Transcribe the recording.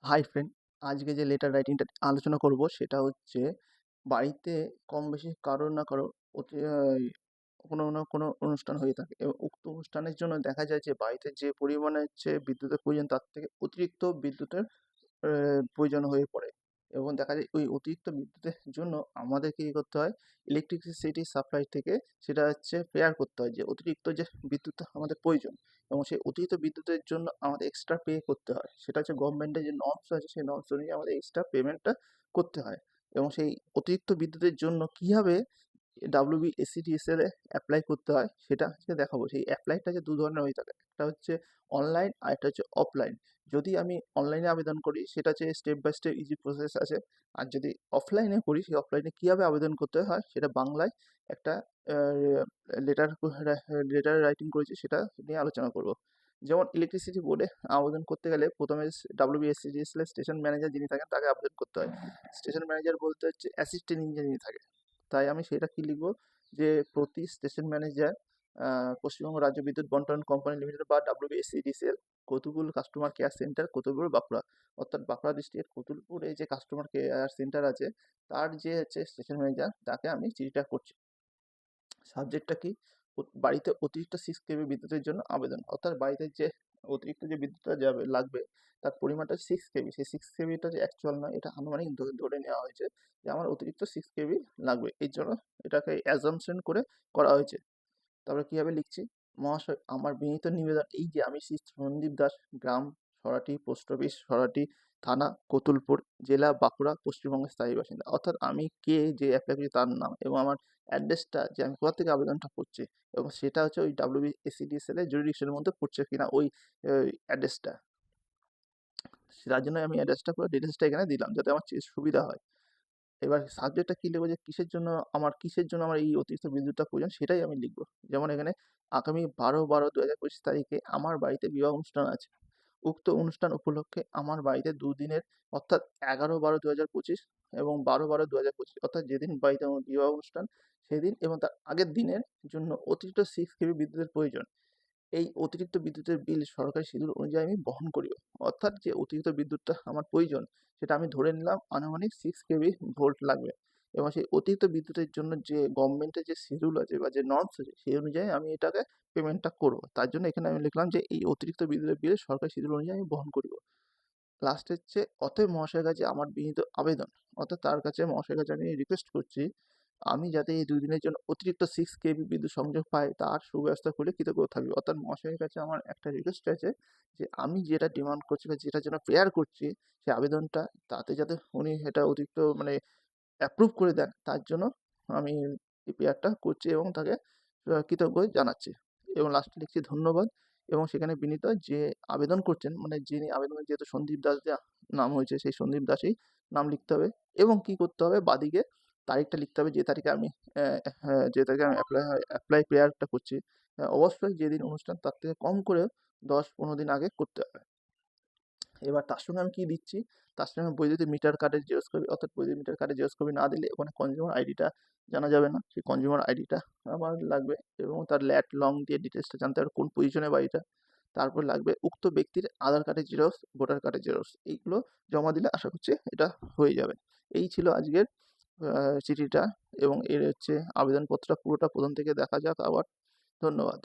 Hi friend, আজকে যে letter রাইটিংটা আলোচনা করব সেটা হচ্ছে বাড়িতে কম বেশি কারো না কারো কোনো না কোনো অনুষ্ঠান হয়ে থাকে এবং উক্ত অনুষ্ঠানের জন্য দেখা যায় যে বাড়িতে যে পরিমাণে হচ্ছে বিদ্যুতের প্রয়োজন তার থেকে অতিরিক্ত বিদ্যুতের প্রয়োজন হয়ে পড়ে এবং দেখা যায় ওই অতিরিক্ত বিদ্যুতের জন্য আমাদেরকে কী করতে হয়, ইলেকট্রিসিটি সাপ্লাই থেকে সেটা হচ্ছে পেয়ার করতে হয় যে অতিরিক্ত যে বিদ্যুৎটা আমাদের প্রয়োজন এবং সেই অতিরিক্ত বিদ্যুতের জন্য আমাদের এক্সট্রা পে করতে হয়। সেটা হচ্ছে গভর্নমেন্টের যে নর্মস আছে সেই নর্মস অনুযায়ী আমাদের এক্সট্রা পেমেন্টটা করতে হয় এবং সেই অতিরিক্ত বিদ্যুতের জন্য কীভাবে WBSEDSL এ অ্যাপ্লাই করতে হয় সেটা আজকে দেখাবো। সেই অ্যাপ্লাইটা হচ্ছে ২ ধরনের হয়ে থাকে। একটা হচ্ছে অনলাইন আর একটা হচ্ছে অফলাইন। যদি আমি অনলাইনে আবেদন করি সেটা হচ্ছে step by step easy process আছে। আর যদি অফলাইনে করি সেই অফলাইনে কীভাবে আবেদন করতে হয় সেটা বাংলায় একটা আ লেটার লেটার রাইটিং করেছি সেটা নিয়ে আলোচনা করব। যেমন ইলেকট্রিসিটি বোর্ডে আবেদন করতে গেলে প্রথমে WBSEDSL এর স্টেশন ম্যানেজার যিনি থাকেন তাকে আবেদন করতে হয়। স্টেশন ম্যানেজার বলতে হচ্ছে অ্যাসিস্ট্যান্ট ইঞ্জিনিয়ার থাকে। তাই আমি সেটা কি লিখব যে প্রতি স্টেশন ম্যানেজার পশ্চিমবঙ্গ রাজ্য বিদ্যুৎ বন্টন কোম্পানি লিমিটেড বা WBSEDSL Kotulpur customer care centre Kotulpur Bankura, অর্থাৎ বাঁকুড়া ডিস্ট্রিক্টের কতুলপুরে যে কাস্টমার কেয়ার সেন্টার আছে তার যে হচ্ছে স্টেশন ম্যানেজার তাকে আমি চিঠিটা করছি। সাবজেক্টটা কি? বাড়িতে অতিরিক্ত 6 কেভি বিদ্যুতের জন্য আবেদন। অর্থাৎ বাড়িতে যে অতিরিক্ত যে বিদ্যুৎটা যাবে লাগবে তার পরিমাণটা 6 কেভি। সেই 6 কেভিটা যে অ্যাকচুয়াল নয়, এটা আনুমানিক ধরে নেওয়া হয়েছে যে আমার অতিরিক্ত 6 কেভি লাগবে। এর জন্য এটাকে অ্যাজাম্পশন করে করা হয়েছে। তারপরে কিভাবে লিখছি? মহাশয়, আমার বিনীত নিবেদন এই যে আমি শ্রী সন্দীপ দাস, গ্রাম সরাটি, পোস্ট অফিস সরাটি, থানা কতুলপুর, জেলা বাঁকুড়া, পশ্চিমবঙ্গের স্থায়ী বাসিন্দা। অর্থাৎ আমি কে যে অ্যাপ্লাই করছি তার নাম এবং আমার অ্যাড্রেসটা যে আমি কোথা থেকে আবেদনটা করছি এবং সেটা হচ্ছে ওই WBSEDSL এর জুরিডিকশনের মধ্যে পড়ছে কিনা ওই অ্যাড্রেসটা। তার জন্য আমি অ্যাড্রেসটা পুরো ডিটেইলসটা এখানে দিলাম যাতে আমার সুবিধা হয়। এবার সাবজেক্টটা কী লিখব যে কিসের জন্য আমার এই অতিরিক্ত বিদ্যুৎটা প্রয়োজন সেটাই আমি লিখব। যেমন এখানে আগামী ১২/১২/২০২৫ তারিখে আমার বাড়িতে বিবাহ অনুষ্ঠান আছে। উক্ত অনুষ্ঠান উপলক্ষে আমার বাড়িতে ২ দিনের অর্থাৎ ১১/১২/২০২৫ এবং ১২/১২/২০২৫ অর্থাৎ যেদিন বাড়িতে আমার বিবাহ অনুষ্ঠান সেদিন এবং তার আগের দিনের জন্য অতিরিক্ত 6 কেভি বিদ্যুতের প্রয়োজন। এই অতিরিক্ত বিদ্যুতের বিল সরকারি শিডিউল অনুযায়ী আমি বহন করিব। অর্থাৎ যে অতিরিক্ত বিদ্যুৎটা আমার প্রয়োজন সেটা আমি ধরে নিলাম আনুমানিক 6 কেভি ভোল্ট লাগবে এবং সেই অতিরিক্ত বিদ্যুতের জন্য যে গভর্নমেন্টের যে শিডিউল আছে বা যে নর্মস আছে সেই অনুযায়ী আমি এটাকে পেমেন্টটা করব। তার জন্য এখানে আমি লিখলাম যে এই অতিরিক্ত বিদ্যুতের বিল সরকারি শিডিউল অনুযায়ী আমি বহন করিব। লাস্টে হচ্ছে অতএব মহাশয়ের কাছে আমার বিনীত আবেদন, অর্থাৎ তার কাছে মহাশয়ের কাছে আমি রিকোয়েস্ট করছি আমি যাতে এই ২ দিনের জন্য অতিরিক্ত 6 কেভি বিদ্যুৎ সংযোগ পাই তার সুব্যবস্থা করলে কৃতজ্ঞ থাকবে। অর্থাৎ মহাশয়ের কাছে আমার একটা রিকোয়েস্ট আছে যে আমি যেটা ডিমান্ড করছি বা যেটার জন্য প্রেয়ার করছি সেই আবেদনটা তাতে যাতে উনি এটা অতিরিক্ত মানে অ্যাপ্রুভ করে দেন তার জন্য আমি এই প্রেয়ারটা করছি এবং তাকে কৃতজ্ঞ জানাচ্ছি এবং লাস্টে লিখছি ধন্যবাদ এবং সেখানে বিনীত যে আবেদন করছেন মানে যিনি আবেদনের যেহেতু সন্দীপ দাস দেয়া নাম হয়েছে সেই সন্দীপ দাসই নাম লিখতে হবে এবং কি করতে হবে বাঁদিকে তারিখটা লিখতে হবে যে তারিখে আমি যে তারিখে আমি অ্যাপ্লাই প্রেয়ারটা করছি। অবশ্যই যেদিন অনুষ্ঠান তার থেকে কম করে ১০-১৫ দিন আগে করতে হবে। এবার তার সঙ্গে আমি কি দিচ্ছি? তার সঙ্গে আমি বৈদ্যুতিক মিটার কার্ডের জেরক্স কপি অর্থাৎ বৈদ্যুতিক মিটার কার্ডের জেরক্স কপি না দিলে ওখানে কনজিউমার আইডিটা জানা যাবে না। সেই কনজিউমার আইডিটা আমার লাগবে এবং তার ল্যাট লং দিয়ে ডিটেইলসটা জানতে হবে কোন পজিশনে বাড়িটা। তারপর লাগবে উক্ত ব্যক্তির আধার কার্ডের জেরক্স, ভোটার কার্ডের জেরক্স। এইগুলো জমা দিলে আশা করছি এটা হয়ে যাবে। এই ছিল আজকের চিঠিটা এবং এর হচ্ছে আবেদনপত্রটা পুরোটা প্রথম থেকে দেখা যাক আবার। ধন্যবাদ।